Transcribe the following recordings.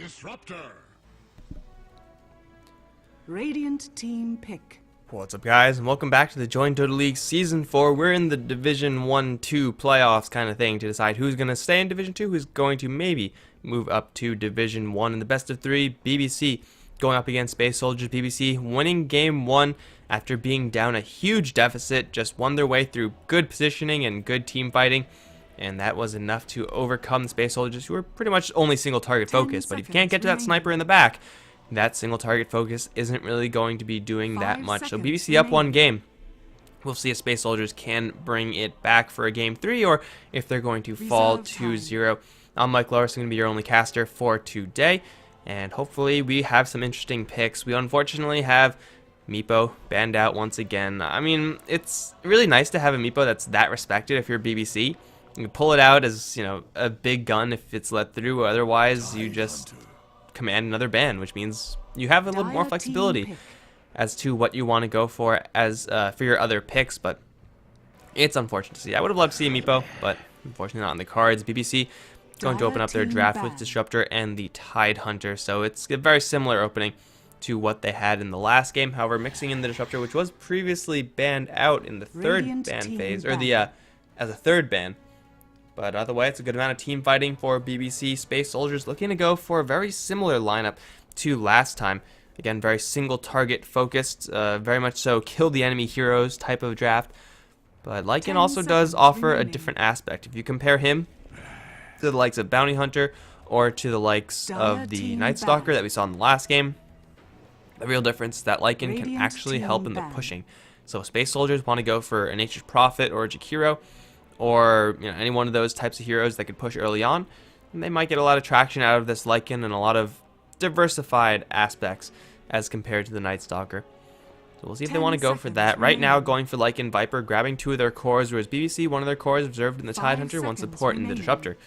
Disruptor. Radiant team pick. What's up, guys, and welcome back to the Join Dota League Season 4. We're in the Division 1-2 playoffs kind of thing to decide who's going to stay in Division 2, who's going to maybe move up to Division 1 in the best of 3. BBC going up against Space Soldiers. BBC winning Game 1 after being down a huge deficit, just won their way through good positioning and good team fighting, and that was enough to overcome the Space Soldiers, who were pretty much only single target focused. But if you can't get to that sniper in the back, that single target focus isn't really going to be doing that much. So BBC up one game. We'll see if Space Soldiers can bring it back for a Game 3 or if they're going to fall 2-0. I'm Mike Lawrence, going to be your only caster for today. And hopefully we have some interesting picks. We unfortunately have Meepo banned out once again. I mean, it's really nice to have a Meepo that's that respected if you're BBC. You can pull it out as, you know, a big gun if it's let through. Otherwise, you just command another ban, which means you have a little more flexibility as to what you want to go for as for your other picks. But it's unfortunate to see. I would have loved to see a Meepo, but unfortunately not on the cards. BBC going to open up their draft with Disruptor and the Tide Hunter, so it's a very similar opening to what they had in the last game. However, mixing in the Disruptor, which was previously banned out in the third ban phase, or the as a third ban. But either way, it's a good amount of team fighting for BBC. Space Soldiers looking to go for a very similar lineup to last time. Again, very single target focused, very much so kill the enemy heroes type of draft. But Lycan also does offer a different aspect. If you compare him to the likes of Bounty Hunter or to the likes of the Night Stalker that we saw in the last game, the real difference is that Lycan can actually help in the pushing. So Space Soldiers want to go for a Nature's Prophet or a Jakiro, or any one of those types of heroes that could push early on, and they might get a lot of traction out of this Lycan and a lot of diversified aspects as compared to the Night Stalker. So we'll see if they want to go for that. Right now, going for Lycan Viper, grabbing two of their cores, whereas BBC, one of their cores observed in the Tide Hunter, one support in the Disruptor.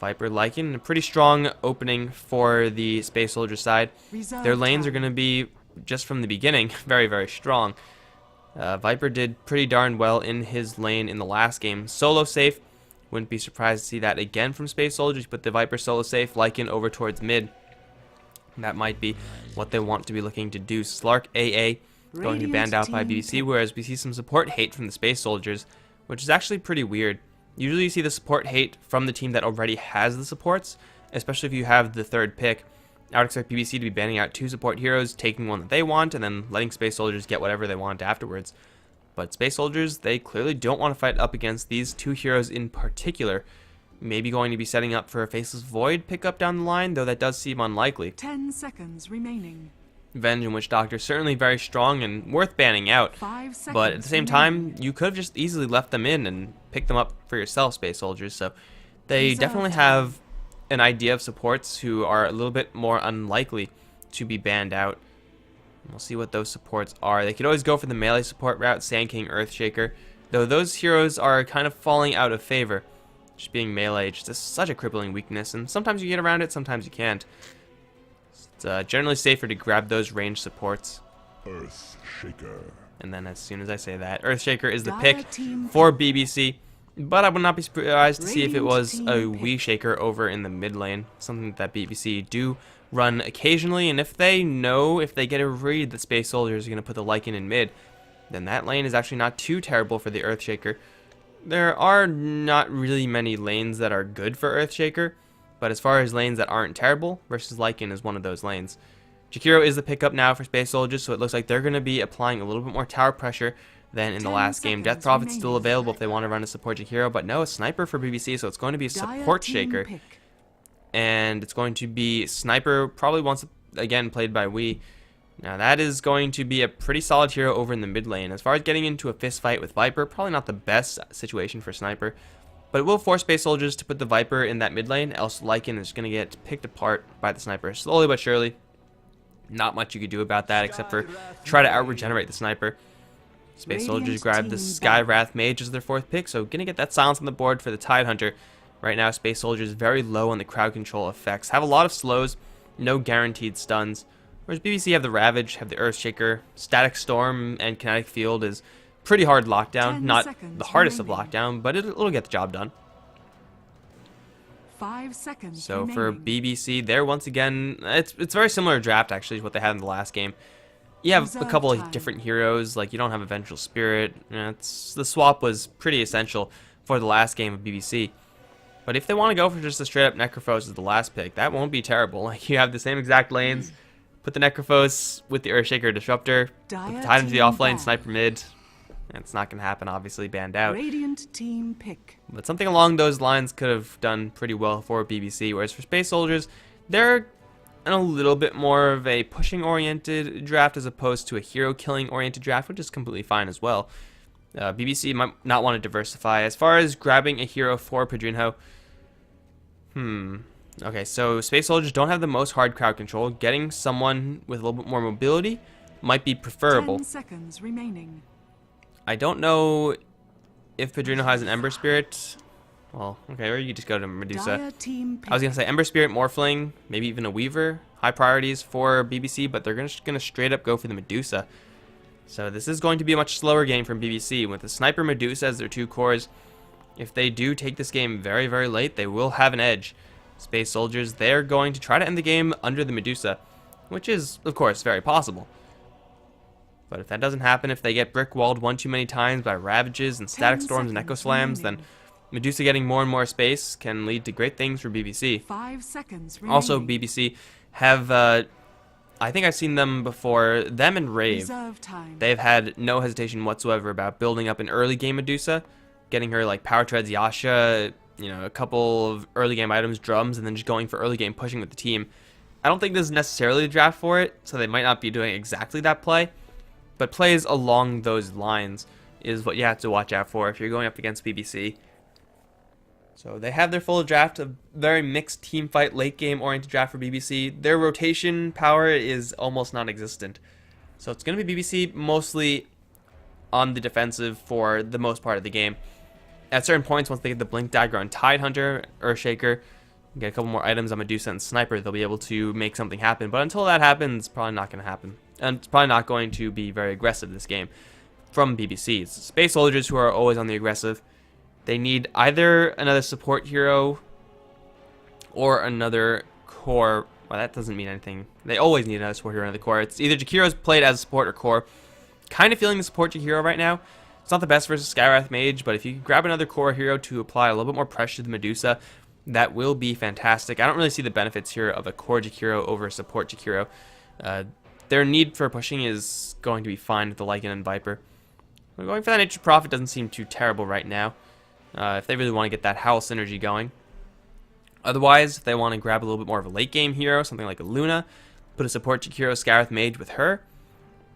Viper Lycan, a pretty strong opening for the Space Soldier side. Their lanes are going to be, just from the beginning, very, very strong. Viper did pretty darn well in his lane in the last game. Solo safe. Wouldn't be surprised to see that again from Space Soldiers, but the Viper solo safe, Lycan over towards mid. That might be what they want to be looking to do. Slark AA going to be banned out by BBC, whereas we see some support hate from the Space Soldiers, which is actually pretty weird. Usually you see the support hate from the team that already has the supports, especially if you have the third pick. I would expect BBC to be banning out two support heroes, taking one that they want, and then letting Space Soldiers get whatever they want afterwards. But Space Soldiers, they clearly don't want to fight up against these two heroes in particular. Maybe going to be setting up for a Faceless Void pickup down the line, though that does seem unlikely. 10 seconds remaining. Venge and Witch Doctor certainly very strong and worth banning out, but at the same time, you could have just easily left them in and picked them up for yourself, Space Soldiers. So they definitely have an idea of supports who are a little bit more unlikely to be banned out. We'll see what those supports are. They could always go for the melee support route, Sand King, Earthshaker, though those heroes are kind of falling out of favor. Just being melee, just such a crippling weakness, and sometimes you get around it, sometimes you can't. It's generally safer to grab those ranged supports. Earthshaker. And then as soon as I say that, Earthshaker is the pick for BBC. But I would not be surprised to see if it was a Wii Shaker over in the mid lane. Something that BBC do run occasionally. And if they know, if they get a read that Space Soldiers are going to put the Lycan in mid, then that lane is actually not too terrible for the Earthshaker. There are not really many lanes that are good for Earthshaker. But as far as lanes that aren't terrible, versus Lycan is one of those lanes. Jakiro is the pickup now for Space Soldiers, so it looks like they're going to be applying a little bit more tower pressure than in the last game. Death Prophet's still available if they want to run a support Jakiro, but no, a Sniper for BBC, so it's going to be a support Shaker. And it's going to be Sniper, probably once again played by Wii. Now that is going to be a pretty solid hero over in the mid lane. As far as getting into a fist fight with Viper, probably not the best situation for Sniper. But it will force Space Soldiers to put the Viper in that mid lane, else Lycan is going to get picked apart by the Sniper. Slowly but surely. Not much you could do about that except for try to out-regenerate the Sniper. Space Soldiers grab the Sky Wrath Mage as their fourth pick, so going to get that silence on the board for the Tide Hunter. Right now, Space Soldiers very low on the crowd control effects. Have a lot of slows, no guaranteed stuns. Whereas BBC have the Ravage, have the Earthshaker, Static Storm, and Kinetic Field is pretty hard lockdown. Not the hardest of lockdown, but it'll get the job done. 5 seconds So remaining. for BBC, there once again, it's very similar draft actually to what they had in the last game. You have a Reserve couple of time. different heroes, like you don't have a Vengeful Spirit. The swap was pretty essential for the last game of BBC. But if they want to go for just a straight up Necrophos as the last pick, that won't be terrible. Like you have the same exact lanes, put the Necrophos with the Earthshaker Disruptor, put the Dire Titan to the team offlane, ban. Sniper mid. It's not going to happen, obviously, banned out. Radiant team pick. But something along those lines could have done pretty well for BBC, whereas for Space Soldiers, they're in a little bit more of a pushing-oriented draft as opposed to a hero-killing-oriented draft, which is completely fine as well. BBC might not want to diversify. As far as grabbing a hero for Pedrinho, okay, so Space Soldiers don't have the most hard crowd control. Getting someone with a little bit more mobility might be preferable. 10 seconds remaining. I don't know if Pedrinho has an Ember Spirit. Well, okay, or you could just go to Medusa. Dire team pick. I was going to say Ember Spirit, Morphling, maybe even a Weaver. High priorities for BBC, but they're just going to straight up go for the Medusa. So this is going to be a much slower game from BBC. With the Sniper Medusa as their two cores, if they do take this game very, very late, they will have an edge. Space Soldiers, they're going to try to end the game under the Medusa, which is, of course, very possible. But if that doesn't happen, if they get brick-walled one too many times by Ravages and Static 10 Storms and Echo seconds Slams, then remaining. Medusa getting more and more space can lead to great things for BBC. 5 seconds remaining. Also, BBC have, I think I've seen them before, them and Rave. Reserve time. They've had no hesitation whatsoever about building up an early game Medusa, getting her like Power Treads, Yasha, you know, a couple of early game items, drums, and then just going for early game pushing with the team. I don't think this is necessarily the draft for it, so they might not be doing exactly that play, but plays along those lines is what you have to watch out for if you're going up against BBC. So they have their full draft, a very mixed team fight, late game oriented draft for BBC. Their rotation power is almost non-existent. So it's going to be BBC mostly on the defensive for the most part of the game. At certain points, once they get the Blink Dagger on Tidehunter, Earthshaker, get a couple more items on Medusa and Sniper, they'll be able to make something happen. But until that happens, it's probably not going to happen. And it's probably not going to be very aggressive this game from BBC. It's Space Soldiers who are always on the aggressive. They need either another support hero or another core. Well, that doesn't mean anything. They always need another support hero or another core. It's either Jakiro's played as a support or core. Kind of feeling the support Jakiro right now. It's not the best versus Skywrath Mage, but if you grab another core hero to apply a little bit more pressure to the Medusa, that will be fantastic. I don't really see the benefits here of a core Jakiro over a support Jakiro. Their need for pushing is going to be fine with the Lycan and Viper. Going for that Nature Prophet doesn't seem too terrible right now. If they really want to get that Howl synergy going. Otherwise, if they want to grab a little bit more of a late game hero, something like a Luna, put a support Jakiro Skywrath Mage with her,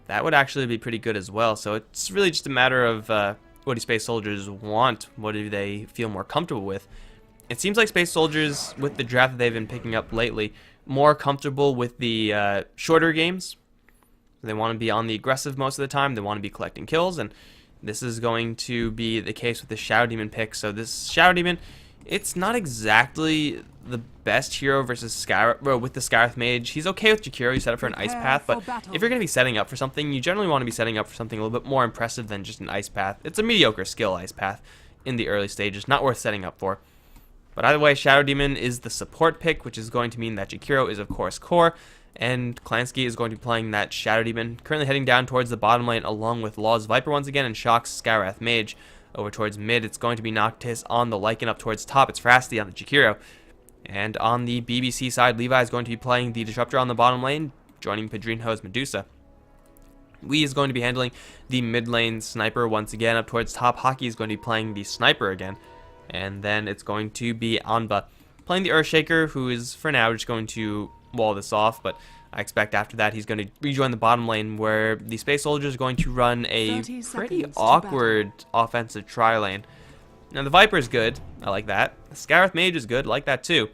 that would actually be pretty good as well. So it's really just a matter of what do Space Soldiers want? What do they feel more comfortable with? It seems like Space Soldiers, with the draft that they've been picking up lately, more comfortable with the shorter games. They want to be on the aggressive most of the time. They want to be collecting kills, and this is going to be the case with the Shadow Demon pick. So this Shadow Demon, it's not exactly the best hero versus with the Skywrath Mage. He's okay with Jakiro. You set up for an Ice Path, but if you're going to be setting up for something, you generally want to be setting up for something a little bit more impressive than just an Ice Path. It's a mediocre skill Ice Path in the early stages, not worth setting up for. But either way, Shadow Demon is the support pick, which is going to mean that Jakiro is of course core, and Klansky is going to be playing that Shadow Demon, currently heading down towards the bottom lane along with Law's Viper once again and Shock's Skywrath Mage. Over towards mid, it's going to be Noctis on the Lycan. Up towards top, it's Frasty on the Jakiro. And on the BBC side, Levi is going to be playing the Disruptor on the bottom lane, joining Pedrinho's Medusa. Wee is going to be handling the mid lane Sniper once again. Up towards top, Hockey is going to be playing the Sniper again. And then it's going to be Anba playing the Earthshaker, who is for now just going to wall this off, but I expect after that he's going to rejoin the bottom lane where the Space Soldiers are going to run a pretty awkward offensive tri-lane. Now the Viper is good, I like that. The Skywrath Mage is good, I like that too.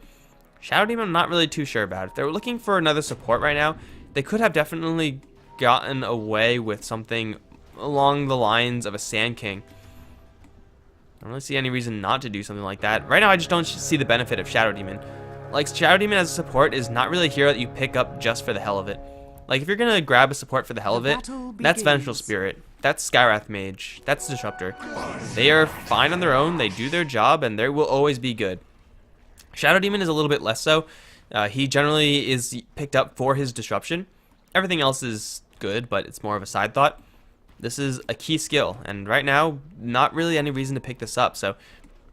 Shadow Demon I'm not really too sure about. If they were looking for another support right now, they could have definitely gotten away with something along the lines of a Sand King. I don't really see any reason not to do something like that. Right now I just don't see the benefit of Shadow Demon. Like, Shadow Demon as a support is not really a hero that you pick up just for the hell of it. Like, if you're going to grab a support for the hell of it, that's Vengeful Spirit, that's Skywrath Mage, that's Disruptor. They are fine on their own, they do their job, and they will always be good. Shadow Demon is a little bit less so. He generally is picked up for his disruption. Everything else is good, but it's more of a side thought. This is a key skill, and right now, not really any reason to pick this up. So,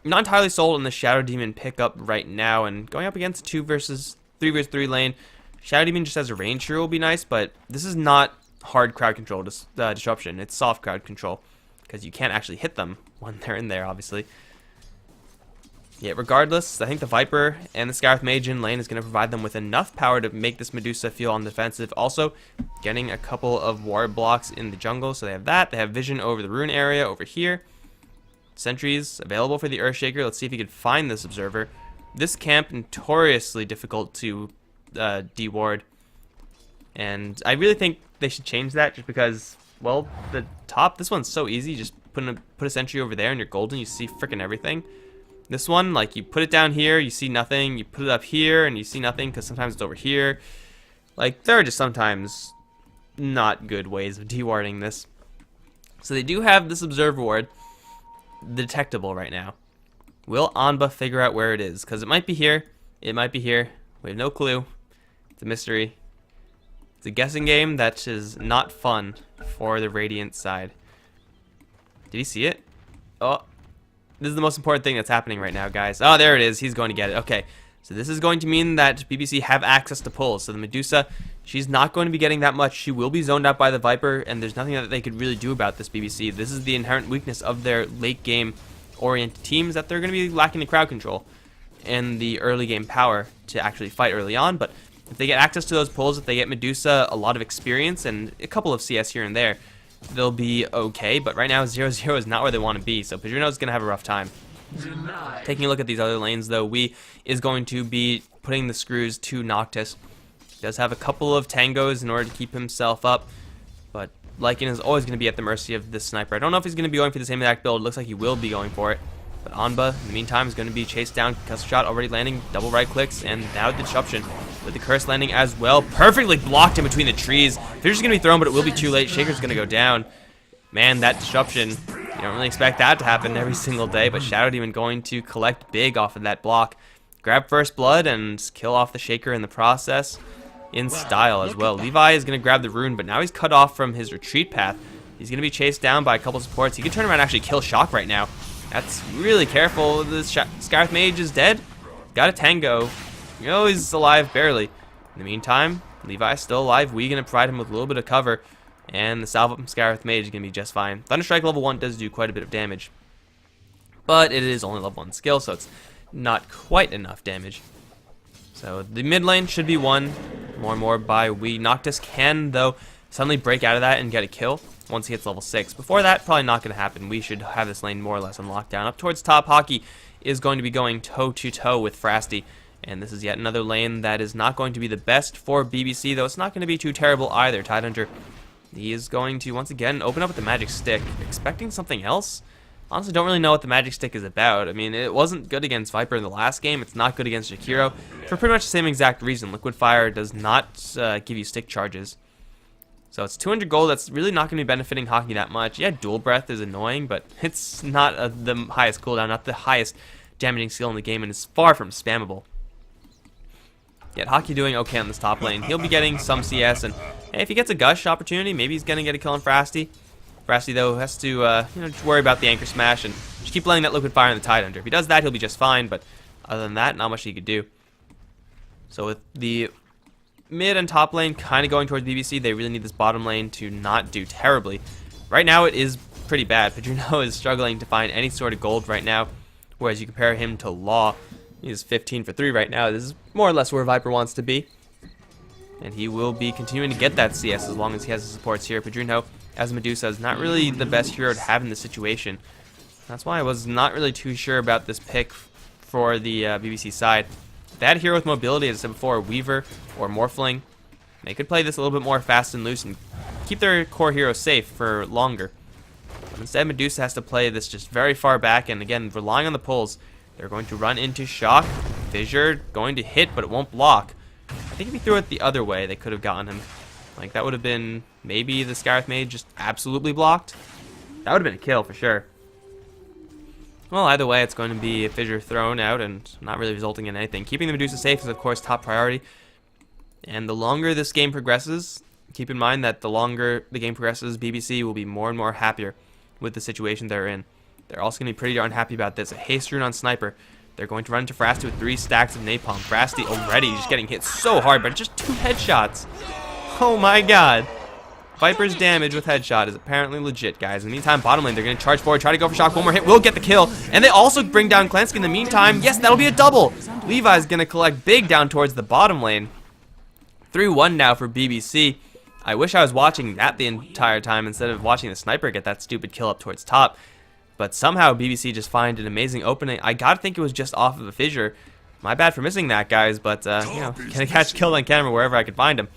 I'm not entirely sold on the Shadow Demon pickup right now, and going up against 2 versus 3 versus 3 lane, Shadow Demon just as a range hero will be nice, but this is not hard crowd control disruption. It's soft crowd control, because you can't actually hit them when they're in there, obviously. Yeah, regardless, I think the Viper and the Scarif Mage in lane is going to provide them with enough power to make this Medusa feel on the defensive. Also, getting a couple of ward blocks in the jungle, so they have that. They have vision over the rune area over here. Sentries available for the Earthshaker. Let's see if he can find this Observer. This camp, notoriously difficult to de-ward. And I really think they should change that just because, well, the top, this one's so easy. Just put a sentry over there and you're golden. You see freaking everything. This one, like, you put it down here, you see nothing. You put it up here, and you see nothing because sometimes it's over here. Like, there are just sometimes not good ways of de-warding this. So they do have this Observer ward detectable right now. Will Anba figure out where it is? Because it might be here. It might be here. We have no clue. It's a mystery. It's a guessing game that is not fun for the Radiant side. Did he see it? Oh. This is the most important thing that's happening right now, guys. Oh, there it is. He's going to get it. Okay. So this is going to mean that BBC have access to pulls. So the Medusa, she's not going to be getting that much. She will be zoned out by the Viper, and there's nothing that they could really do about this BBC. This is the inherent weakness of their late game oriented teams, that they're going to be lacking the crowd control and the early game power to actually fight early on. But if they get access to those pulls, if they get Medusa a lot of experience and a couple of CS here and there, they'll be okay. But right now 0-0 is not where they want to be, so Pedrino's going to have a rough time. Taking a look at these other lanes, though, we is going to be putting the screws to Noctis. He does have a couple of tangos in order to keep himself up, but Lycan is always going to be at the mercy of this sniper. I don't know if he's going to be going for the same exact build. Looks like he will be going for it. But Anba, in the meantime, is going to be chased down. Concussive shot already landing, double right clicks, and now the disruption with the curse landing as well. Perfectly blocked in between the trees. Fisher's going to be thrown, but it will be too late. Shaker's going to go down. Man, that disruption, you don't really expect that to happen every single day, but Shadow Demon going to collect big off of that block. Grab first blood and kill off the Shaker in the process in style as well. Levi is going to grab the rune, but now he's cut off from his retreat path. He's going to be chased down by a couple of supports. He can turn around and actually kill Shock right now. That's really careful. This Scarif Mage is dead. Got a tango. You know, he's alive barely. In the meantime, Levi's still alive. We're going to provide him with a little bit of cover. And the salve from Scarif Mage is going to be just fine. Thunderstrike level 1 does do quite a bit of damage. But it is only level 1 skill, so it's not quite enough damage. So the mid lane should be won more and more by we. Noctis can, though, suddenly break out of that and get a kill once he hits level 6. Before that, probably not going to happen. We should have this lane more or less on lockdown. Up towards top, Hockey is going to be going toe-to-toe with Frasty. And this is yet another lane that is not going to be the best for BBC, though it's not going to be too terrible either. Tidehunter, he is going to, once again, open up with the Magic Stick. Expecting something else? Honestly, don't really know what the Magic Stick is about. I mean, it wasn't good against Viper in the last game. It's not good against Jakiro for pretty much the same exact reason. Liquid Fire does not give you stick charges. So it's 200 gold. That's really not going to be benefiting Hockey that much. Yeah, Dual Breath is annoying, but it's not the highest cooldown, not the highest damaging skill in the game, and it's far from spammable. Yet Hockey doing okay on this top lane. He'll be getting some CS, and hey, if he gets a Gush opportunity, maybe he's going to get a kill on Frasty. Frasty, though, has to just worry about the Anchor Smash and just keep letting that Liquid Fire in the Tidehunter. If he does that, he'll be just fine, but other than that, not much he could do. So with the mid and top lane kind of going towards BBC, they really need this bottom lane to not do terribly. Right now, it is pretty bad. Pedrino is struggling to find any sort of gold right now, whereas you compare him to Law, he's 15 for 3 right now. This is more or less where Viper wants to be. And he will be continuing to get that CS as long as he has the supports here. Pedrino, as Medusa, is not really the best hero to have in this situation. That's why I was not really too sure about this pick for the BBC side. If they had a hero with mobility, as I said before, Weaver or Morphling, they could play this a little bit more fast and loose and keep their core hero safe for longer. But instead, Medusa has to play this just very far back, and again, relying on the pulls. They're going to run into Shock. Fissure going to hit, but it won't block. I think if he threw it the other way, they could have gotten him. Like, that would have been maybe the Scarif Mage just absolutely blocked. That would have been a kill for sure. Well, either way, it's going to be a fissure thrown out and not really resulting in anything. Keeping the Medusa safe is, of course, top priority. And the longer this game progresses, keep in mind that the longer the game progresses, BBC will be more and more happier with the situation they're in. They're also going to be pretty darn happy about this. A haste rune on Sniper. They're going to run into Frasty with 3 stacks of napalm. Frasty already just getting hit so hard, but just 2 headshots. Oh my god. Viper's damage with headshot is apparently legit, guys. In the meantime, bottom lane, they're going to charge forward, try to go for shock. One more hit will get the kill. And they also bring down Klensky in the meantime. Yes, that'll be a double. Levi's going to collect big down towards the bottom lane. 3-1 now for BBC. I wish I was watching that the entire time instead of watching the Sniper get that stupid kill up towards top. But somehow BBC just find an amazing opening. I gotta think it was just off of a fissure. My bad for missing that, guys, but you know, gonna catch kill on camera wherever I could find him.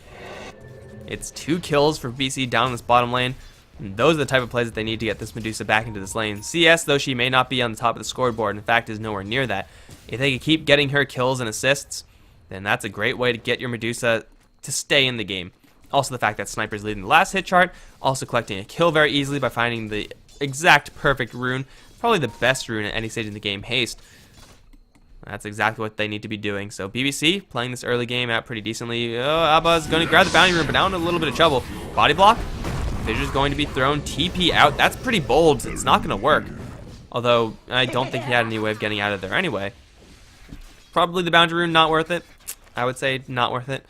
It's 2 kills for BC down this bottom lane. And those are the type of plays that they need to get this Medusa back into this lane. CS, though she may not be on the top of the scoreboard, in fact is nowhere near that. If they can keep getting her kills and assists, then that's a great way to get your Medusa to stay in the game. Also the fact that Sniper's leading the last hit chart, also collecting a kill very easily by finding the exact perfect rune. Probably the best rune at any stage in the game, haste. That's exactly what they need to be doing. So BBC playing this early game out pretty decently. Abba's going to grab the bounty rune, but now in a little bit of trouble. Body block. Fissure's going to be thrown. TP out. That's pretty bold. It's not going to work. Although I don't think he had any way of getting out of there anyway. Probably the bounty rune not worth it. I would say not worth it.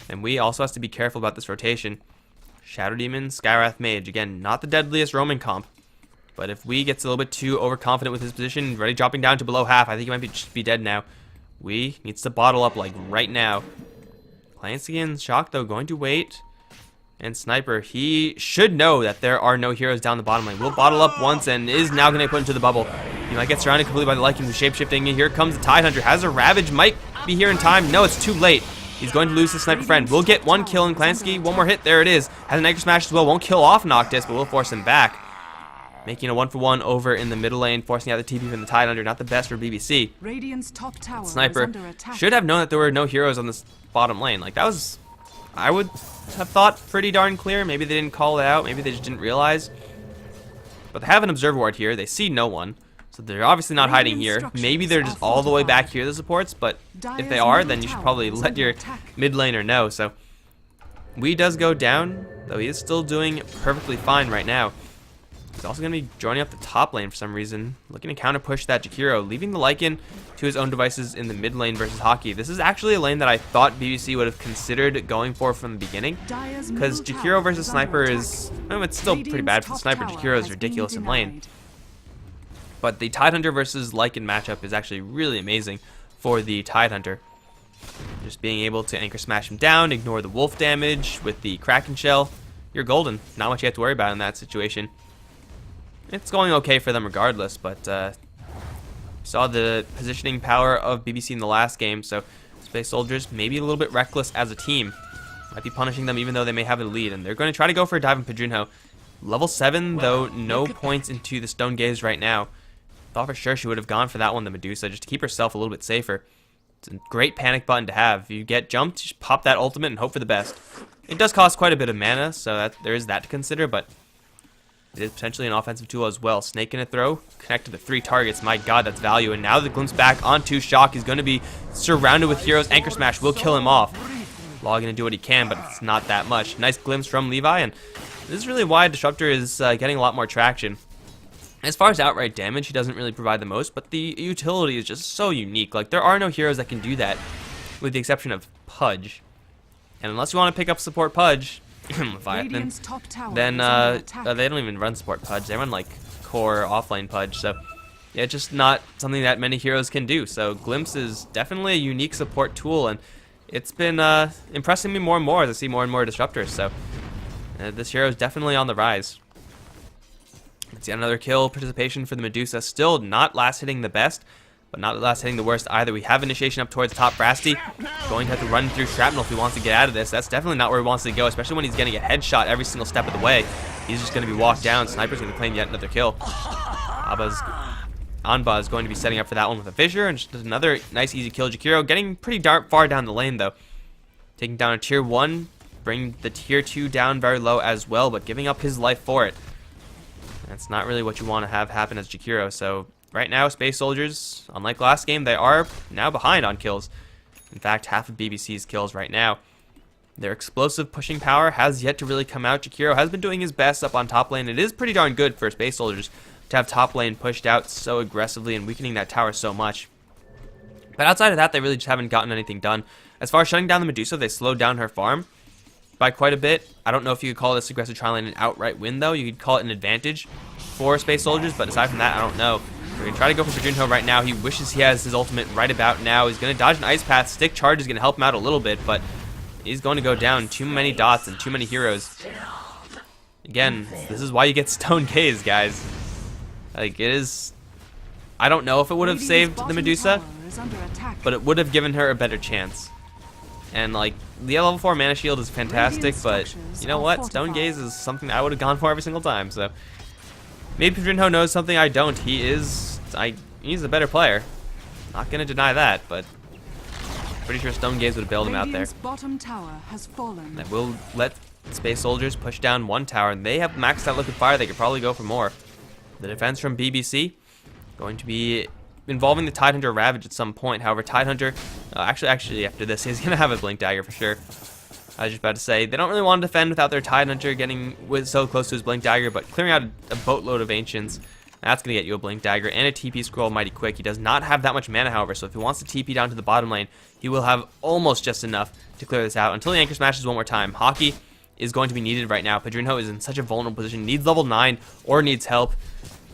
And we also have to be careful about this rotation. Shadow Demon, Skywrath Mage. Again, not the deadliest roaming comp. But if we gets a little bit too overconfident with his position, ready dropping down to below half, I think he might just be dead now. We needs to bottle up like right now. Clancy and Shock though going to wait. And Sniper, he should know that there are no heroes down the bottom lane. Will bottle up once and is now going to put into the bubble. He might get surrounded completely by the Lycan who's shapeshifting. Here comes the Tidehunter. Has a Ravage. Might be here in time. No, it's too late. He's going to lose his Sniper friend. We'll get 1 kill in Klansky. 1 more hit. There it is. Has an Anchor Smash as well. Won't kill off Noctis, but will force him back. Making a 1-for-1 over in the middle lane, forcing out the TP from the Tidehunter. Not the best for BBC. Radiant's top tower Sniper is under attack. should have known that there were no heroes on this bottom lane. Like, that was, I would have thought, pretty darn clear. Maybe they didn't call it out. Maybe they just didn't realize. But they have an Observer Ward here. They see no one. So they're obviously not hiding here. Maybe they're just all the way back here, the supports. But if they are, then you should probably let your mid laner know. So Wee does go down, though he is still doing perfectly fine right now. He's also going to be joining up the top lane for some reason, looking to counter push that Jakiro, leaving the Lycan to his own devices in the mid lane versus Hockey. This is actually a lane that I thought BBC would have considered going for from the beginning, because Jakiro versus Sniper is, well, it's still pretty bad for the Sniper. Jakiro is ridiculous in lane. But the Tidehunter versus Lycan matchup is actually really amazing for the Tidehunter. Just being able to Anchor Smash him down, ignore the wolf damage with the Kraken Shell, you're golden. Not much you have to worry about in that situation. It's going okay for them regardless, but saw the positioning power of BBC in the last game, so Space Soldiers maybe a little bit reckless as a team. Might be punishing them even though they may have a lead, and they're going to try to go for a dive in Padrinho. Level 7, though, no points into the Stone Gaze right now. Thought for sure she would have gone for that one, the Medusa, just to keep herself a little bit safer. It's a great panic button to have. If you get jumped, just pop that ultimate and hope for the best. It does cost quite a bit of mana, so there is that to consider, but it is potentially an offensive tool as well. Snake in a throw, connected to 3 targets. My god, that's value. And now the glimpse back onto Shock. He's going to be surrounded with heroes. Anchor Smash will kill him off. Law going to do what he can, but it's not that much. Nice glimpse from Levi, and this is really why Disruptor is getting a lot more traction. As far as outright damage, he doesn't really provide the most, but the utility is just so unique. Like, there are no heroes that can do that, with the exception of Pudge. And unless you want to pick up support Pudge, Leviathan, then they don't even run support Pudge. They run like core offlane Pudge, so yeah, it's just not something that many heroes can do. So Glimpse is definitely a unique support tool, and it's been impressing me more and more as I see more and more Disruptors. So this hero is definitely on the rise. Let's see, another kill participation for the Medusa. Still not last hitting the best, but not last hitting the worst either. We have initiation up towards top. Frasty going to have to run through Shrapnel if he wants to get out of this. That's definitely not where he wants to go, especially when he's getting a headshot every single step of the way. He's just going to be walked down. Sniper's going to claim yet another kill. Anba is going to be setting up for that one with a fissure, and just another nice easy kill. Jakiro getting pretty far down the lane though. Taking down a tier 1, bring the tier 2 down very low as well, but giving up his life for it. That's not really what you want to have happen as Jakiro, so right now, Space Soldiers, unlike last game, they are now behind on kills. In fact, half of BBC's kills right now. Their explosive pushing power has yet to really come out. Jakiro has been doing his best up on top lane. It is pretty darn good for Space Soldiers to have top lane pushed out so aggressively and weakening that tower so much. But outside of that, they really just haven't gotten anything done. As far as shutting down the Medusa, they slowed down her farm by quite a bit. I don't know if you could call this aggressive tri lane an outright win, though. You could call it an advantage for Space Soldiers, but aside from that, I don't know. We're going to try to go for Pedrinho right now. He wishes he has his ultimate right about now. He's going to dodge an Ice Path. Stick Charge is going to help him out a little bit, but he's going to go down. Too many dots and too many heroes. Again, this is why you get Stone Gaze, guys. Like, it is... I don't know if it would have saved the Medusa, but it would have given her a better chance. And, like, the level 4 mana shield is fantastic, but you know what? Stone Gaze is something I would have gone for every single time, so... Maybe Pedrinho knows something I don't. He's a better player. Not gonna deny that, but pretty sure Stone Gaze would have bailed him out there. Bottom tower has fallen. That will let Space Soldiers push down one tower, and they have maxed out Liquid Fire. They could probably go for more. The defense from BBC going to be involving the Tidehunter Ravage at some point. However, Tidehunter, actually after this, he's gonna have a Blink Dagger for sure. I was just about to say, they don't really want to defend without their Tidehunter getting so close to his Blink Dagger, but clearing out a boatload of Ancients, that's going to get you a Blink Dagger and a TP scroll mighty quick. He does not have that much mana, however, so if he wants to TP down to the bottom lane, he will have almost just enough to clear this out until he Anchor Smashes one more time. Hockey is going to be needed right now. Pedrinho is in such a vulnerable position, needs level 9 or needs help.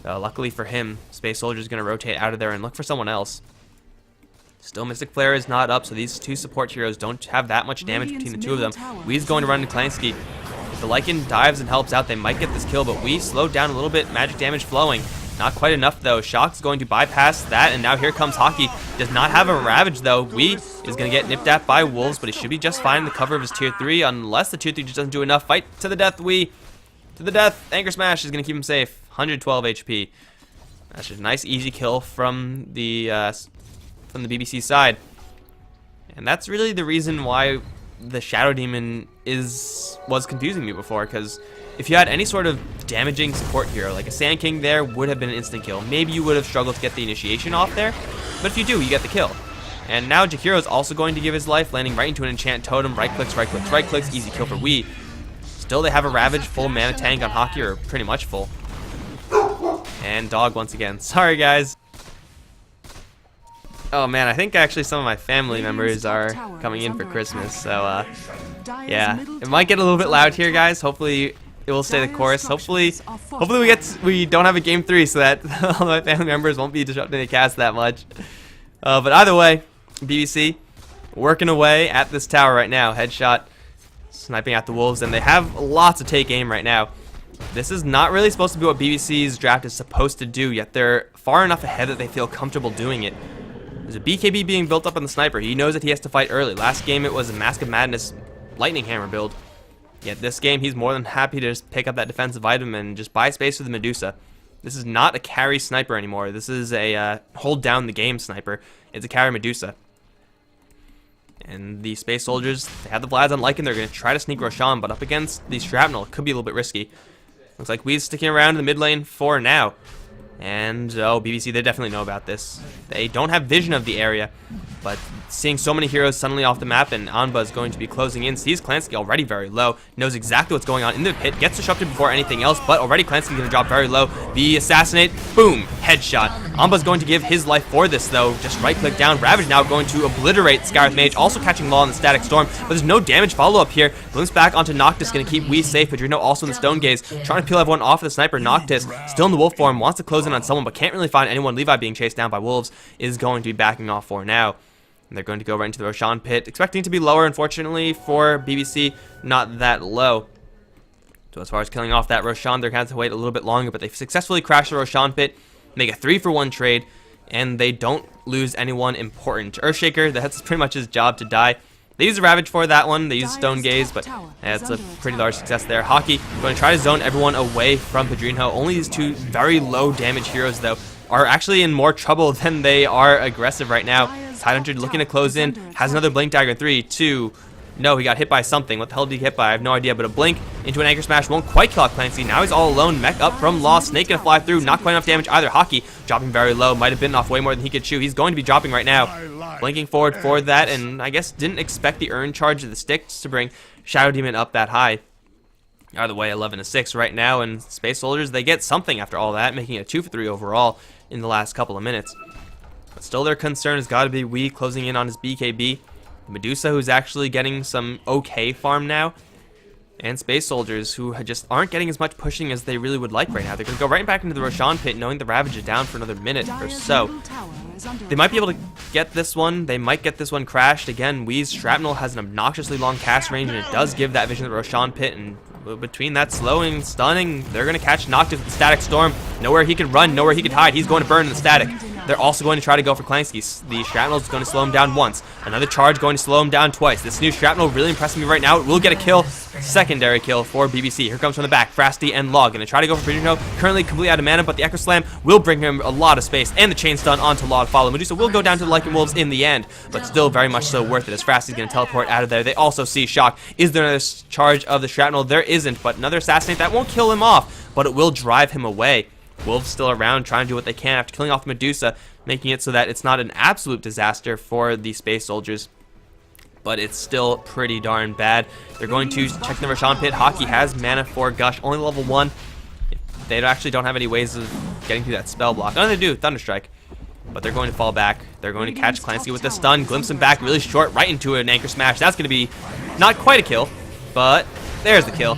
Luckily for him, Space Soldier is going to rotate out of there and look for someone else. Still, Mystic Flare is not up, so these two support heroes don't have that much damage between the two of them. Wee's going to run into Klansky. If the Lycan dives and helps out, they might get this kill, but Wee slowed down a little bit. Magic damage flowing. Not quite enough, though. Shock's going to bypass that, and now here comes Hockey. Does not have a Ravage, though. Wee is going to get nipped at by Wolves, but he should be just fine in the cover of his Tier 3, unless the Tier 3 just doesn't do enough. Fight to the death, Wee. To the death. Anchor Smash is going to keep him safe. 112 HP. That's just a nice, easy kill from the BBC side. And that's really the reason why the Shadow Demon was confusing me before, because if you had any sort of damaging support hero, like a Sand King there would have been an instant kill. Maybe you would have struggled to get the initiation off there, but if you do, you get the kill. And now Jakiro is also going to give his life, landing right into an enchant totem. Right clicks, right clicks, right clicks, easy kill for Wee. Still, they have a Ravage, full mana tank on Hockey, or pretty much full. And Dog once again. Sorry, guys. Oh man, I think actually some of my family members are coming in for Christmas, so yeah, it might get a little bit loud here, guys. Hopefully it will stay the course. Hopefully we don't have a game 3 so that all my family members won't be disrupting the cast that much. But either way, BBC working away at this tower right now. Headshot, sniping at the Wolves, and they have lots of take aim right now. This is not really supposed to be what BBC's draft is supposed to do, yet they're far enough ahead that they feel comfortable doing it. There's a BKB being built up on the Sniper. He knows that he has to fight early. Last game it was a Mask of Madness Lightning Hammer build. Yet this game he's more than happy to just pick up that defensive item and just buy space for the Medusa. This is not a carry Sniper anymore. This is a hold down the game Sniper. It's a carry Medusa. And the Space Soldiers, they have the Vlads on Lycan. They're going to try to sneak Roshan, but up against the Shrapnel, it could be a little bit risky. Looks like Wee's sticking around in the mid lane for now. And, oh, BBC, they definitely know about this. They don't have vision of the area, but seeing so many heroes suddenly off the map, and Anba is going to be closing in, sees Klansky already very low, knows exactly what's going on in the pit, gets disrupted before anything else, but already Klansky's going to drop very low. The assassinate, boom, headshot. Anba's going to give his life for this, though. Just right-click down. Ravage now going to obliterate Scarif Mage, also catching Law in the Static Storm, but there's no damage follow-up here. Blimps back onto Noctis, going to keep Wee safe. Pedrinho also in the Stone Gaze, trying to peel everyone off of the Sniper. Noctis, still in the Wolf form, wants to close in on someone, but can't really find anyone. Levi being chased down by Wolves is going to be backing off for now. And they're going to go right into the Roshan pit, expecting it to be lower, unfortunately, for BBC, not that low. So as far as killing off that Roshan, they're going to have to wait a little bit longer, but they've successfully crashed the Roshan pit, make a 3-for-1 trade, and they don't lose anyone important. Earthshaker, that's pretty much his job to die. They use a Ravage for that one, they use Stone Gaze, but that's a pretty large success there. Hockey going to try to zone everyone away from Pedrinho. Only these two very low damage heroes, though, are actually in more trouble than they are aggressive right now. Tidehunter looking to close in, has another Blink Dagger. 3, 2, no, he got hit by something. What the hell did he hit by? I have no idea, but a Blink into an anchor smash. Won't quite kill out Clancy. Now he's all alone. Mech up from Law. Snake gonna fly through. Not quite enough damage either. Hockey dropping very low. Might have bitten off way more than he could chew. He's going to be dropping right now. Blinking forward for that, and I guess didn't expect the earn charge of the sticks to bring Shadow Demon up that high. Either way, 11-6 right now, and Space Soldiers, they get something after all that, making it 2 for 3 overall in the last couple of minutes. But still, their concern has got to be Wii closing in on his BKB. Medusa, who's actually getting some okay farm now, and Space Soldiers, who just aren't getting as much pushing as they really would like right now. They're going to go right back into the Roshan pit, knowing the Ravage is down for another minute or so. They might be able to get this one. They might get this one crashed. Again, Wii's Shrapnel has an obnoxiously long cast range, and it does give that vision of the Roshan pit, and between that slowing, stunning, they're going to catch Noctis with the Static Storm. Nowhere he could run, nowhere he could hide. He's going to burn in the static. They're also going to try to go for Clancy. The Shrapnel is going to slow him down once. Another charge going to slow him down twice. This new Shrapnel really impressing me right now. It will get a kill. Secondary kill for BBC. Here comes from the back, Frasty and Law. Going to try to go for Pigeonhole. Currently completely out of mana, but the Echo Slam will bring him a lot of space. And the Chain Stun onto Law to follow. Medusa will go down to the Lycan Wolves in the end, but still very much so worth it as Frasty's going to teleport out of there. They also see Shock. Is there another charge of the Shrapnel? There isn't, but another Assassinate. That won't kill him off, but it will drive him away. Wolves still around, trying to do what they can after killing off Medusa, making it so that it's not an absolute disaster for the Space Soldiers, but it's still pretty darn bad. They're going to check the Roshan pit. Hockey has mana for Gush, only level 1. They actually don't have any ways of getting through that spell block. No, they do, Thunderstrike. But they're going to fall back. They're going to catch Clancy with the stun, glimpse him back really short, right into an anchor smash. That's going to be not quite a kill, but there's the kill.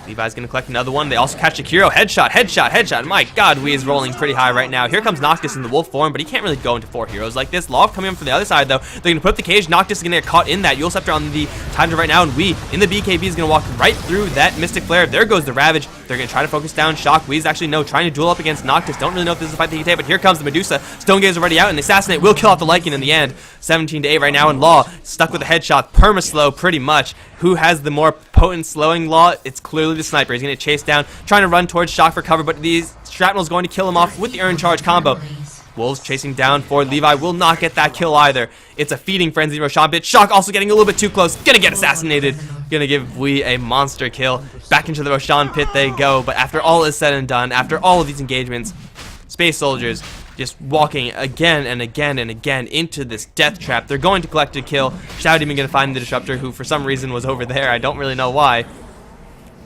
Levi's going to collect another one. They also catch Akiro. Headshot, headshot, headshot. My god, Wii is rolling pretty high right now. Here comes Noctis in the wolf form, but he can't really go into 4 heroes like this. Love coming up from the other side, though. They're going to put up the cage. Noctis is going to get caught in that. Eul Scepter on the Tidra right now, and Wii in the BKB is going to walk right through that Mystic Flare. There goes the Ravage. They're going to try to focus down Shock. Wii's actually trying to duel up against Noctis. Don't really know if this is a fight they can take, but here comes the Medusa. Stone Gaze already out, and the Assassinate will kill off the Lycan in the end. 17-8 right now, and Law stuck with a headshot. Perma-slow, pretty much. Who has the more potent slowing Law? It's clearly the Sniper. He's going to chase down, trying to run towards Shock for cover, but the Shrapnel is going to kill him off with the Earn Charge combo. Wolves chasing down for Levi will not get that kill either. It's a feeding frenzy Roshan bit. Shock also getting a little bit too close. Gonna get assassinated. Gonna give Wii a monster kill. Back into the Roshan pit they go, but after all is said and done, after all of these engagements, Space Soldiers just walking again and again and again into this death trap. They're going to collect a kill. Shadow Demon gonna find the Disruptor, who for some reason was over there. I don't really know why.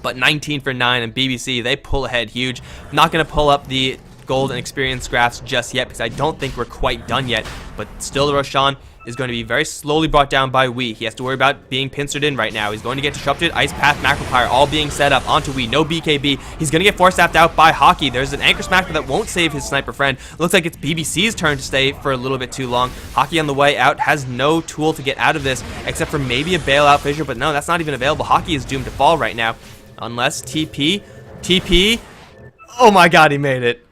But 19 for 9, and BBC, they pull ahead huge. Not going to pull up the gold and experience graphs just yet because I don't think we're quite done yet. But still, the Roshan is going to be very slowly brought down by Wii. He has to worry about being pincered in right now. He's going to get disrupted. Ice Path, Macro Pyre, all being set up onto Wii. No BKB. He's going to get force staffed out by Hockey. There's an Anchor Smash, but that won't save his Sniper friend. Looks like it's BBC's turn to stay for a little bit too long. Hockey on the way out has no tool to get out of this except for maybe a bailout fissure, but no, that's not even available. Hockey is doomed to fall right now. Unless TP. Oh my god, he made it.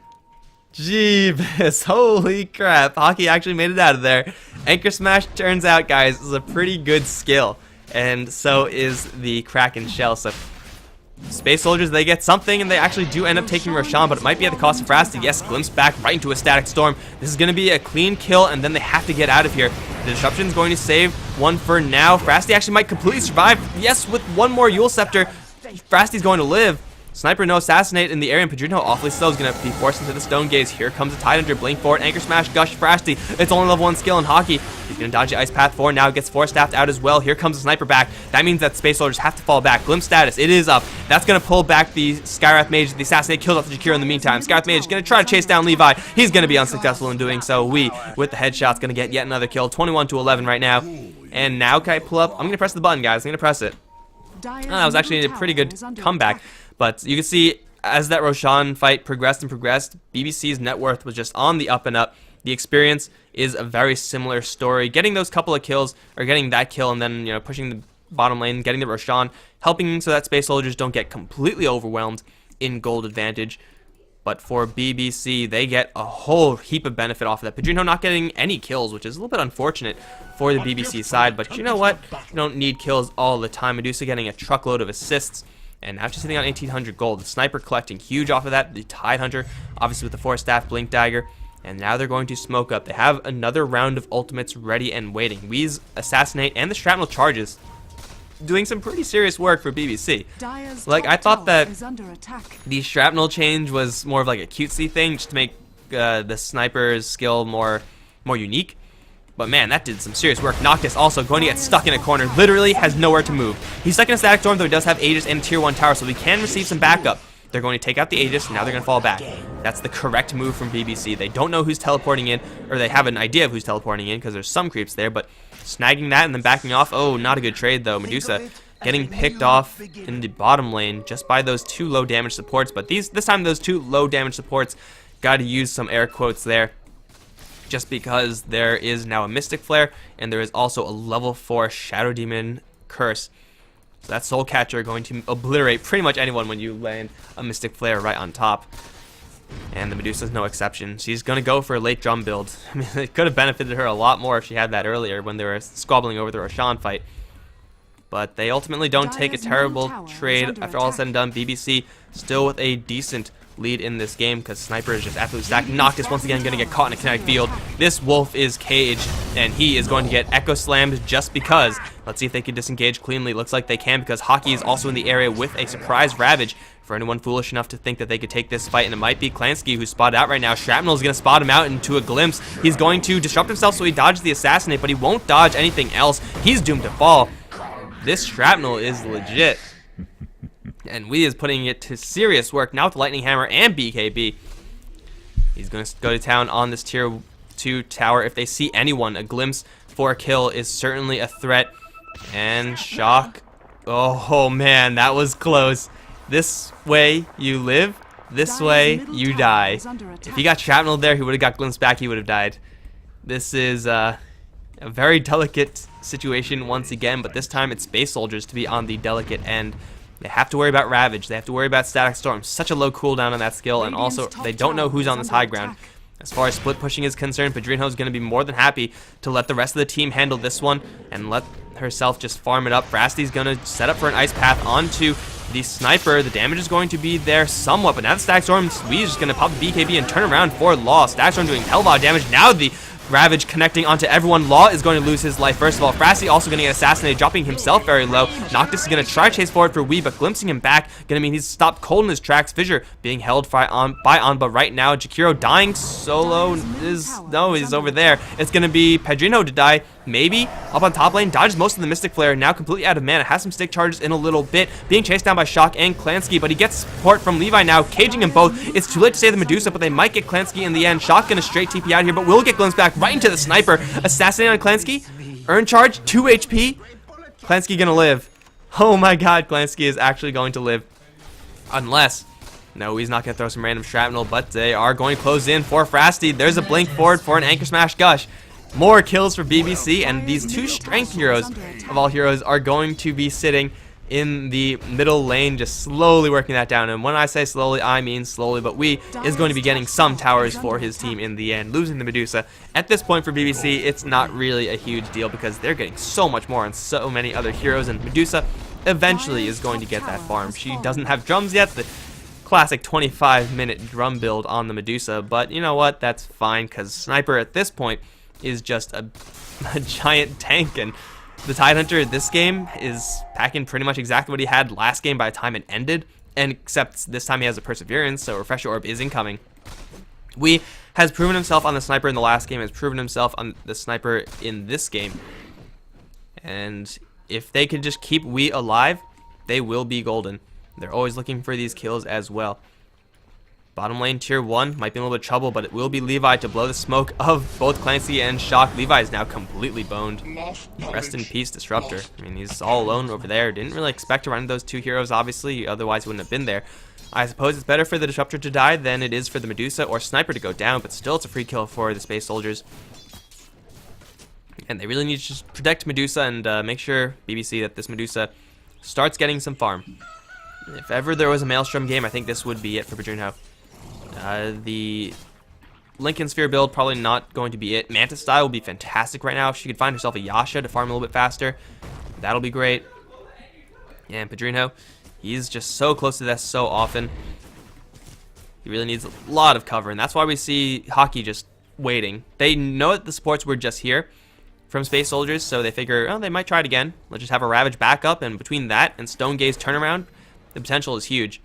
Jeebus, holy crap. Hockey actually made it out of there. Anchor Smash, turns out, guys, is a pretty good skill. And so is the Kraken Shell. So Space Soldiers, they get something, and they actually do end up taking Roshan, but it might be at the cost of Frasty. Yes, glimpse back right into a Static Storm. This is going to be a clean kill, and then they have to get out of here. The Disruption is going to save one for now. Frasty actually might completely survive. Yes, with one more Eul Scepter, Frasty's going to live. Sniper, no Assassinate in the area, and Padrino awfully slow is going to be forced into the Stone Gaze. Here comes the Tidehunter, blink forward, Anchor Smash, Gush, Frasty. It's only level 1 skill in Hockey. He's going to dodge the Ice Path 4, now gets Force Staffed out as well. Here comes the Sniper back. That means that Space Soldiers have to fall back. Glimpse status, it is up. That's going to pull back the Skywrath Mage. The Assassinate kills off the Jakiro in the meantime. Skywrath Mage is going to try to chase down Levi. He's going to be unsuccessful in doing so. Wii, with the headshot's going to get yet another kill. 21-11 right now. And now can I pull up? I'm going to press the button, guys. I'm going to press it. That was actually a pretty good comeback. But you can see, as that Roshan fight progressed and progressed, BBC's net worth was just on the up and up. The experience is a very similar story. Getting those couple of kills, or getting that kill, and then pushing the bottom lane, getting the Roshan, helping so that Space Soldiers don't get completely overwhelmed in gold advantage. But for BBC, they get a whole heap of benefit off of that. Padrino not getting any kills, which is a little bit unfortunate for the BBC side. But you know what? You don't need kills all the time. Medusa getting a truckload of assists. And now she's sitting on 1,800 gold. The Sniper collecting huge off of that. The Tidehunter, obviously with the Force Staff, Blink Dagger. And now they're going to smoke up. They have another round of ultimates ready and waiting. Wii's Assassinate and the Shrapnel charges doing some pretty serious work for BBC. Dire's Like, top I thought tower that is under attack. the shrapnel change was more of like a cutesy thing, just to make the sniper's skill more unique. But man, that did some serious work. Noctis also going to get stuck in a corner, literally has nowhere to move. He's stuck in a static storm, though he does have Aegis and a tier 1 tower, so he can receive some backup. They're going to take out the Aegis, and now they're going to fall back. That's the correct move from BBC. They don't know who's teleporting in, or they have an idea of who's teleporting in, because there's some creeps there, but snagging that and then backing off, oh, not a good trade, though. Medusa getting picked off in the bottom lane just by those 2 low damage supports, but this time those 2 low damage supports got to use some air quotes there, just because there is now a Mystic Flare, and there is also a level 4 Shadow Demon Curse. So that Soul Catcher going to obliterate pretty much anyone when you land a Mystic Flare right on top. And the Medusa's no exception. She's going to go for a late drum build. I mean, it could have benefited her a lot more if she had that earlier when they were squabbling over the Roshan fight. But they ultimately don't take a terrible trade after all is said and done. BBC still with a decent lead in this game because Sniper is just absolutely stacked. Noctis once again going to get caught in a kinetic field. This Wolf is caged, and he is going to get Echo Slammed just because. Let's see if they can disengage cleanly. Looks like they can because Hockey is also in the area with a surprise Ravage. For anyone foolish enough to think that they could take this fight, and it might be Klansky who's spotted out right now. Shrapnel is going to spot him out into a glimpse. He's going to disrupt himself, so he dodges the Assassinate, but he won't dodge anything else. He's doomed to fall. This Shrapnel is legit. And Wee is putting it to serious work now with the Lightning Hammer and BKB. He's going to go to town on this tier 2 tower. If they see anyone, a glimpse for a kill is certainly a threat. And Shock. Oh man, that was close. This way you live, this way you die. If he got shrapnel there, he would have got glimpsed back, he would have died. This is a very delicate situation once again, but this time it's Space Soldiers to be on the delicate end. They have to worry about Ravage. They have to worry about Static Storm. Such a low cooldown on that skill, and also they don't know who's on this high ground. As far as split pushing is concerned, Padrino is going to be more than happy to let the rest of the team handle this one and let herself just farm it up. Frasty's going to set up for an Ice Path onto the Sniper. The damage is going to be there somewhat, but now the Static Storm, Swee's just going to pop the BKB and turn around for Law. Static Storm doing hell of a lot of damage. Now the Ravage connecting onto everyone. Law is going to lose his life first of all. Frasty also going to get assassinated, dropping himself very low. Noctis is going to try to chase forward for Wee, but glimpsing him back going to mean he's stopped cold in his tracks. Fissure being held by Anba right now. Jakiro dying solo is... no, he's over there. It's going to be Padrino to die. Maybe up on top lane, dodges most of the Mystic Flare, now completely out of mana, has some stick charges in a little bit, being chased down by Shock and Klansky, but he gets support from Levi now, caging them both. It's too late to save the Medusa, but they might get Klansky in the end. Shock gonna straight TP out here, but will get glimpsed back right into the Sniper. Assassinate on Klansky, earn charge, 2 HP. Klansky gonna live. Oh my god, Klansky is actually going to live. Unless... no, he's not going to throw some random shrapnel, but they are going to close in for Frasty. There's a blink forward for an Anchor Smash Gush. More kills for BBC, and these 2 strength heroes of all heroes are going to be sitting in the middle lane, just slowly working that down. And when I say slowly, I mean slowly, but Wee is going to be getting some towers for his team in the end, losing the Medusa. At this point for BBC, it's not really a huge deal because they're getting so much more on so many other heroes, and Medusa eventually is going to get that farm. She doesn't have drums yet, the classic 25-minute drum build on the Medusa, but you know what, that's fine because Sniper at this point is just a giant tank, and the Tidehunter this game is packing pretty much exactly what he had last game by the time it ended, and except this time he has a Perseverance, so Refresher Orb is incoming. Wee has proven himself on the Sniper in the last game, has proven himself on the Sniper in this game, and if they can just keep Wee alive, they will be golden. They're always looking for these kills as well. Bottom lane tier 1 might be in a little bit of trouble, but it will be Levi to blow the smoke of both Clancy and Shock. Levi is now completely boned. Rest in peace, Disruptor. I mean, he's all alone over there. Didn't really expect to run into those 2 heroes, obviously, otherwise he wouldn't have been there. I suppose it's better for the Disruptor to die than it is for the Medusa or Sniper to go down, but still it's a free kill for the Space Soldiers. And they really need to just protect Medusa and make sure, BBC, that this Medusa starts getting some farm. If ever there was a Maelstrom game, I think this would be it for Padrino. The Lincoln Sphere build, probably not going to be it. Mantis style would be fantastic right now. If she could find herself a Yasha to farm a little bit faster, that'll be great. And Padrino, he's just so close to this so often. He really needs a lot of cover, and that's why we see Hockey just waiting. They know that the supports were just here from Space Soldiers, so they figure, oh, they might try it again. Let's just have a Ravage backup, and between that and Stone Gaze turnaround, the potential is huge.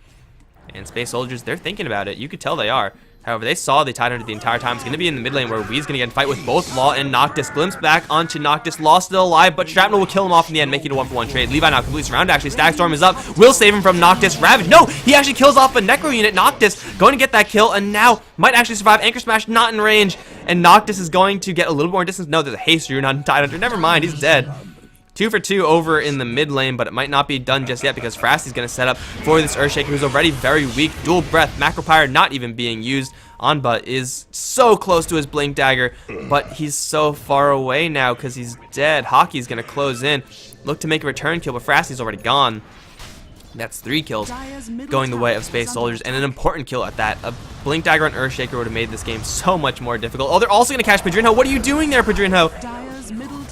And Space Soldiers, they're thinking about it. You could tell they are. However, they saw the Tidehunter the entire time. It's going to be in the mid lane where Wee's going to get in fight with both Law and Noctis. Glimpse back onto Noctis. Law still alive, but Shrapnel will kill him off in the end, making it a 1-for-1 trade. Levi now completely surrounded. Actually, Static Storm is up. Will save him from Noctis. Ravage. No! He actually kills off a Necro unit. Noctis going to get that kill, and now might actually survive. Anchor Smash not in range, and Noctis is going to get a little more distance. No, there's a haste rune on Tidehunter. Never mind, he's dead. 2 for 2 over in the mid lane, but it might not be done just yet because Frasty's going to set up for this Earthshaker who's already very weak. Dual Breath, Macro Pyre not even being used. Anba is so close to his Blink Dagger, but he's so far away now because he's dead. Hockey's going to close in. Look to make a return kill, but Frasty's already gone. That's 3 kills going the way of Space Soldiers, and an important kill at that. A Blink Dagger on Earthshaker would have made this game so much more difficult. Oh, they're also going to catch Padrinho. What are you doing there, Padrinho?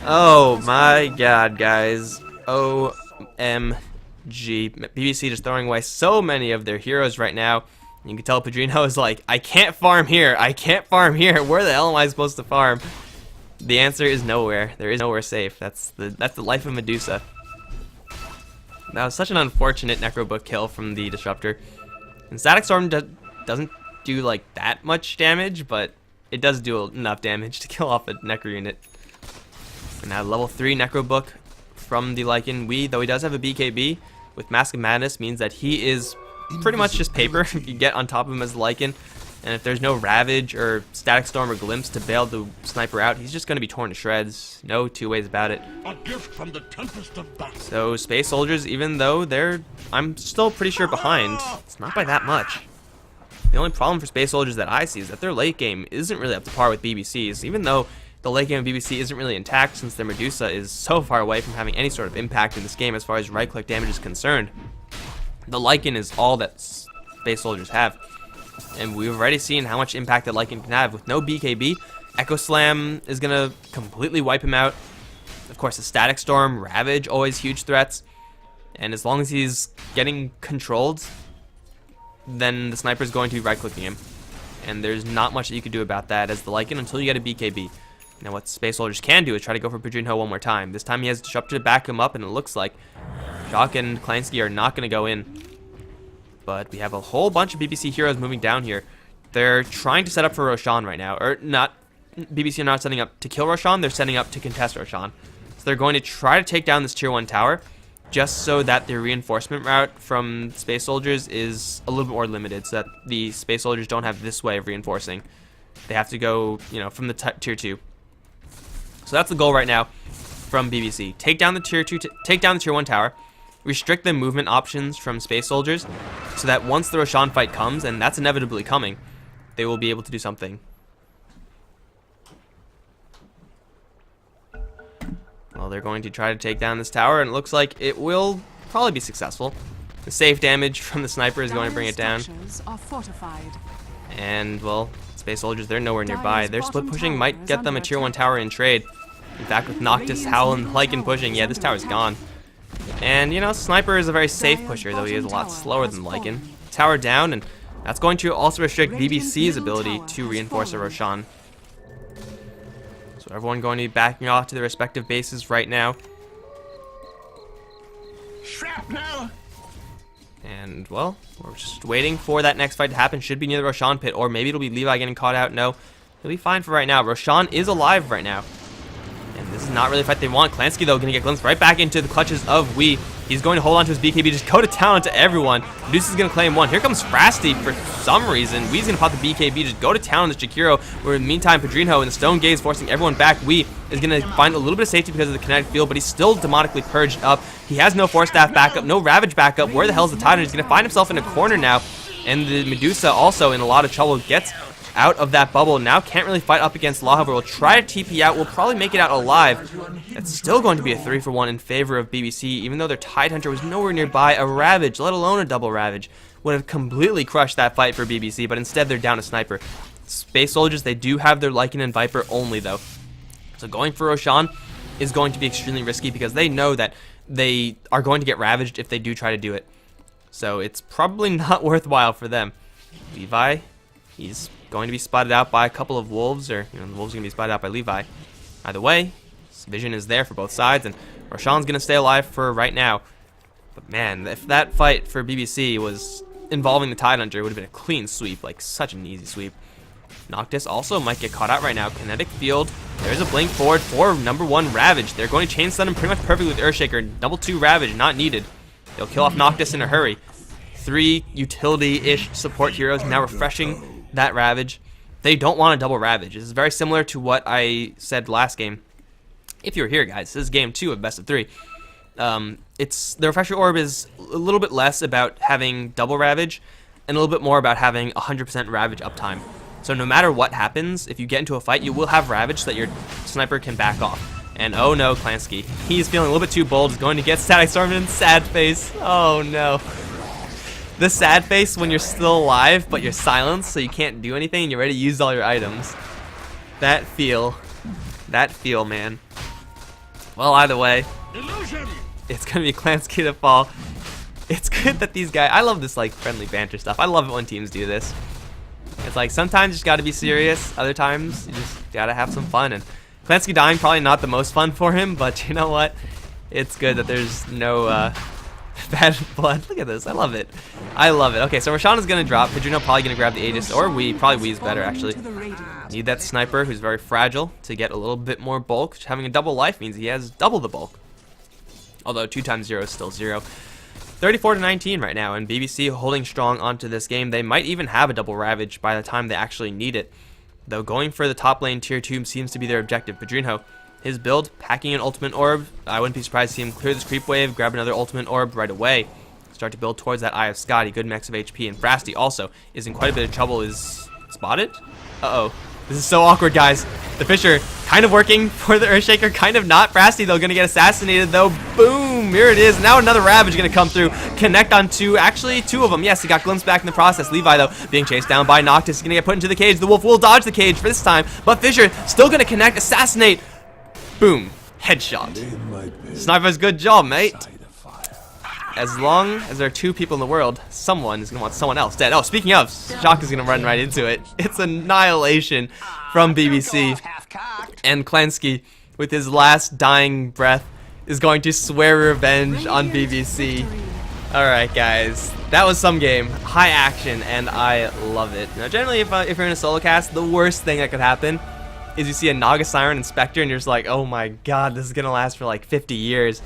Oh my god, guys. OMG. BBC just throwing away so many of their heroes right now. You can tell Padrinho is like, I can't farm here. I can't farm here. Where the hell am I supposed to farm? The answer is nowhere. There is nowhere safe. That's the life of Medusa. That was such an unfortunate Necrobook kill from the Disruptor. And Static Storm doesn't do like that much damage, but it does do enough damage to kill off a Necro unit. And now level 3 Necrobook from the Lycan. Though he does have a BKB with Mask of Madness, means that he is pretty much just paper if you get on top of him as Lycan. And if there's no Ravage or Static Storm or Glimpse to bail the sniper out, he's just going to be torn to shreds. No two ways about it. A gift from the Tempest of Battle. So Space Soldiers, even though I'm still pretty sure behind, it's not by that much. The only problem for Space Soldiers that I see is that their late game isn't really up to par with BBC's, even though the late game of BBC isn't really intact since their Medusa is so far away from having any sort of impact in this game as far as right-click damage is concerned. The Lycan is all that Space Soldiers have. And we've already seen how much impact that Lycan can have. With no BKB, Echo Slam is going to completely wipe him out. Of course, the Static Storm, Ravage, always huge threats. And as long as he's getting controlled, then the sniper is going to be right-clicking him. And there's not much that you can do about that as the Lycan until you get a BKB. Now what Space Soldiers can do is try to go for Padrinho one more time. This time he has Disruptor to back him up, and it looks like Shock and Klansky are not going to go in. But we have a whole bunch of BBC heroes moving down here. They're trying to set up for Roshan right now. Or not, BBC are not setting up to kill Roshan, they're setting up to contest Roshan. So they're going to try to take down this tier 1 tower, just so that the reinforcement route from Space Soldiers is a little bit more limited, so that the Space Soldiers don't have this way of reinforcing. They have to go, from the tier 2. So that's the goal right now from BBC. Take down the tier 1 tower, restrict the movement options from Space Soldiers, so that once the Roshan fight comes, and that's inevitably coming, they will be able to do something. Well, they're going to try to take down this tower, and it looks like it will probably be successful. The safe damage from the sniper is going to bring it down. And, well, Space Soldiers, they're nowhere nearby. Their split pushing might get them a tier 1 tower in trade. In fact, with Noctis, Howl, and Lycan pushing, yeah, this tower's gone. And, Sniper is a very safe pusher, though he is a lot slower than Lycan. Tower down, and that's going to also restrict BBC's ability to reinforce a Roshan. So everyone going to be backing off to their respective bases right now. Shrapnel! And, well, we're just waiting for that next fight to happen. Should be near the Roshan pit, or maybe it'll be Levi getting caught out. No, he'll be fine for right now. Roshan is alive right now. And this is not really a fight they want. Klansky, though, going to get glimpsed right back into the clutches of Wee. He's going to hold on to his BKB, just go to town to everyone. Medusa is going to claim one. Here comes Frasty for some reason. Wee's going to pop the BKB, just go to town on the Shakiro. Where in the meantime, Padrinho and the Stone Gaze forcing everyone back. Wee is going to find a little bit of safety because of the kinetic field, but he's still demonically purged up. He has no Force Staff backup, no Ravage backup. Where the hell is the Titan? He's going to find himself in a corner now. And the Medusa also in a lot of trouble, gets out of that bubble. Now can't really fight up against Law, however, will try to TP out. Will probably make it out alive. That's still going to be a 3-for-1 in favor of BBC, even though their Tidehunter was nowhere nearby. A Ravage, let alone a double Ravage, would have completely crushed that fight for BBC, but instead they're down a Sniper. Space Soldiers, they do have their Lycan and Viper only, though. So going for Roshan is going to be extremely risky because they know that they are going to get ravaged if they do try to do it. So it's probably not worthwhile for them. Levi, he's going to be spotted out by a couple of wolves, or the wolves are going to be spotted out by Levi. Either way, Vision is there for both sides, and Roshan's going to stay alive for right now. But man, if that fight for BBC was involving the Tide Hunter, it would have been a clean sweep, like such an easy sweep. Noctis also might get caught out right now. Kinetic Field. There's a blink forward for #1 Ravage. They're going to chain stun him pretty much perfectly with Earthshaker. #2 Ravage, not needed. They'll kill off Noctis in a hurry. 3 utility-ish support heroes now refreshing that Ravage. They don't want a double Ravage. This is very similar to what I said last game. If you were here, guys, this is game 2 of best of 3. The Refresher Orb is a little bit less about having double Ravage and a little bit more about having 100% Ravage uptime. So no matter what happens, if you get into a fight, you will have Ravage so that your sniper can back off. And oh no, Klansky. He's feeling a little bit too bold. He's going to get Static Storm in sad face. Oh no. The sad face when you're still alive, but you're silenced, so you can't do anything, and you're ready to use all your items. That feel, man. Well, either way, Illusion! it's gonna be Klansky to fall. It's good that these guys, I love this like friendly banter stuff. I love it when teams do this. It's like sometimes you just gotta be serious, other times you just gotta have some fun. And Klansky dying probably not the most fun for him, but you know what? It's good that there's no bad blood. Look at this. I love it. I love it. Okay, so Roshan is going to drop. Pedrino probably going to grab the Aegis, or probably Wee's better, actually. Need that sniper, who's very fragile, to get a little bit more bulk. Having a double life means he has double the bulk. Although 2 times 0 is still 0. 34-19 right now, and BBC holding strong onto this game. They might even have a double Ravage by the time they actually need it. Though going for the top lane tier 2 seems to be their objective. Pedrino, his build, packing an ultimate orb. I wouldn't be surprised to see him clear this creep wave, grab another ultimate orb right away. Start to build towards that Eye of Scotty, good max of HP. And Frasty also is in quite a bit of trouble. Is spotted? Uh-oh. This is so awkward, guys. The Fisher kind of working for the Earthshaker, kind of not. Frasty, though, going to get assassinated, though. Boom! Here it is. Now another Ravage going to come through. Connect on 2. Actually, 2 of them. Yes, he got glimpsed back in the process. Levi, though, being chased down by Noctis. He's going to get put into the cage. The Wolf will dodge the cage for this time, but Fisher still going to connect, assassinate. Boom. Headshot. Sniper's good job, mate. As long as there are 2 people in the world, someone is going to want someone else dead. Oh, speaking of, Shock is going to run right into it. It's annihilation from BBC. And Klansky, with his last dying breath, is going to swear revenge on BBC. Alright, guys. That was some game. High action, and I love it. Now, generally, if you're in a solo cast, the worst thing that could happen is you see a Naga Siren and Spectre, and you're just like, oh my god, this is going to last for like 50 years.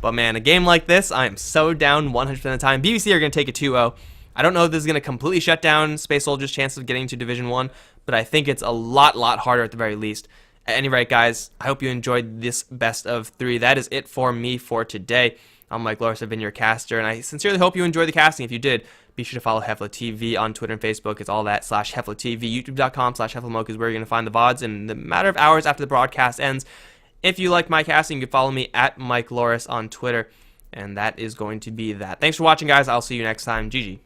But man, a game like this, I am so down 100% of the time. BBC are going to take a 2-0. I don't know if this is going to completely shut down Space Soldier's chance of getting to Division 1, but I think it's a lot harder at the very least. At any rate, guys, I hope you enjoyed this best of 3. That is it for me for today. I'm Mike Loris, I've been your caster, and I sincerely hope you enjoyed the casting. If you did, be sure to follow HeflaTV on Twitter and Facebook. It's all that /HeflaTV. YouTube.com/HeflaMoke is where you're going to find the VODs in the matter of hours after the broadcast ends. If you like my casting, you can follow me at Mike Loris on Twitter. And that is going to be that. Thanks for watching, guys. I'll see you next time. GG.